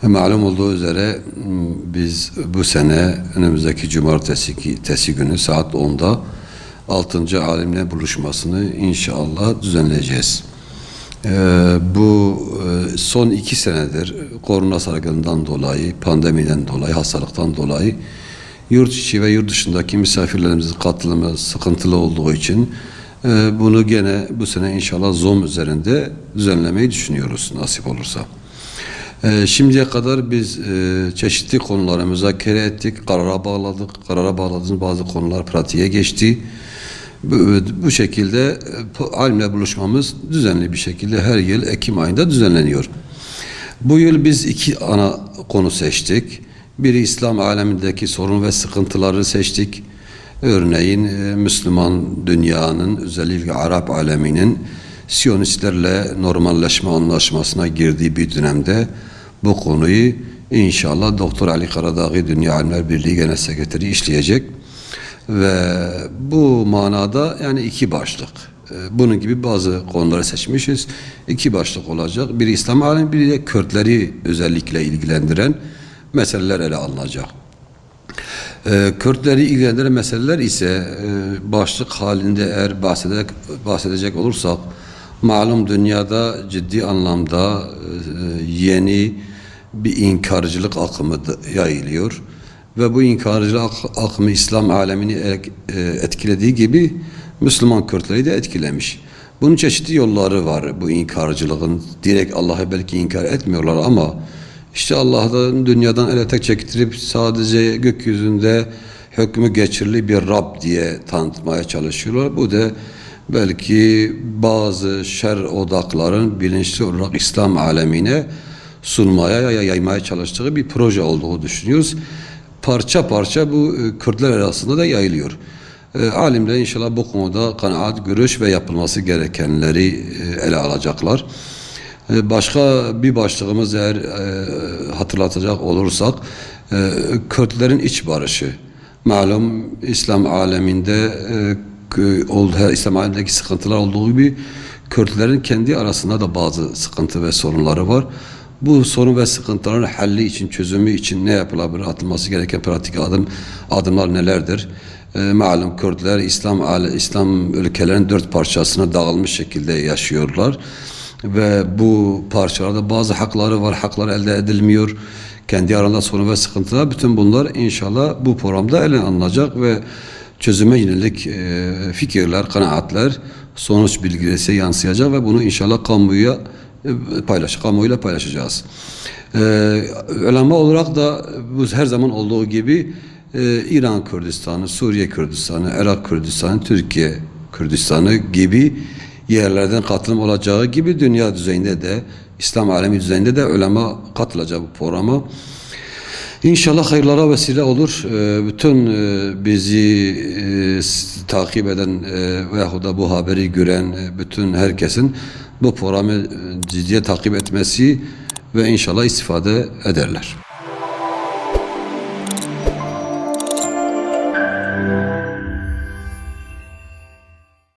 Malum olduğu üzere biz bu sene önümüzdeki cumartesi günü saat 10'da 6. alimler buluşmasını inşallah düzenleyeceğiz. Bu son 2 senedir korona salgından dolayı, pandemiden dolayı, hastalıktan dolayı yurt içi ve yurt dışındaki misafirlerimizin katılımı sıkıntılı olduğu için bunu gene bu sene inşallah Zoom üzerinde düzenlemeyi düşünüyoruz nasip olursa. Şimdiye kadar biz çeşitli konuları müzakere ettik, karara bağladık. Karara bağladığımız bazı konular pratiğe geçti. Bu şekilde alimle buluşmamız düzenli bir şekilde her yıl Ekim ayında düzenleniyor. Bu yıl biz 2 ana konu seçtik. Biri İslam alemindeki sorun ve sıkıntıları seçtik. Örneğin Müslüman dünyanın, özellikle Arap aleminin Siyonistlerle normalleşme anlaşmasına girdiği bir dönemde bu konuyu inşallah Doktor Ali Karadağ Dünya Alimler Birliği Genel Sekreteri işleyecek. Ve bu manada yani 2 başlık. Bunun gibi bazı konuları seçmişiz. 2 başlık olacak. Biri İslam alemi, biri de Kürtleri özellikle ilgilendiren meseleler ele alınacak. Kürtleri ilgilendiren meseleler ise başlık halinde eğer bahsedecek olursak, malum dünyada ciddi anlamda yeni bir inkarcılık akımı yayılıyor. Ve bu inkarcılık akımı İslam alemini etkilediği gibi Müslüman Kürtleri de etkilemiş. Bunun çeşitli yolları var bu inkarcılığın. Direkt Allah'ı belki inkar etmiyorlar ama işte Allah'tan dünyadan ele tek çektirip sadece gökyüzünde hükmü geçerli bir Rab diye tanıtmaya çalışıyorlar. Bu da belki bazı şer odakların bilinçli olarak İslam alemine sunmaya, yaymaya çalıştığı bir proje olduğu düşünüyoruz. Parça parça bu Kürtler arasında da yayılıyor. Alimler inşallah bu konuda kanaat, görüş ve yapılması gerekenleri ele alacaklar. Başka bir başlığımız eğer hatırlatacak olursak Kürtlerin iç barışı. Malum İslam aleminde İslam alemindeki sıkıntılar olduğu gibi Kürtlerin kendi arasında da bazı sıkıntı ve sorunları var. Bu sorun ve sıkıntıların halli için, çözümü için ne yapılabilir? Atılması gereken pratik adımlar nelerdir? Malum Kürtler İslam ülkelerin 4 parçasına dağılmış şekilde yaşıyorlar. Ve bu parçalarda bazı hakları var, haklar elde edilmiyor. Kendi arasında sorun ve sıkıntılar. Bütün bunlar inşallah bu programda ele alınacak ve çözüme yönelik fikirler, kanaatler, sonuç bilgisi yansıyacak ve bunu inşallah kamuoyuyla paylaşacağız. Ulema olarak da bu her zaman olduğu gibi İran Kürdistanı, Suriye Kürdistanı, Irak Kürdistanı, Türkiye Kürdistanı gibi yerlerden katılım olacağı gibi dünya düzeyinde de, İslam alemi düzeyinde de ulema katılacak bu programa. İnşallah hayırlara vesile olur. Bütün bizi takip eden veyahut da bu haberi gören bütün herkesin bu programı ciddiye takip etmesi ve inşallah istifade ederler.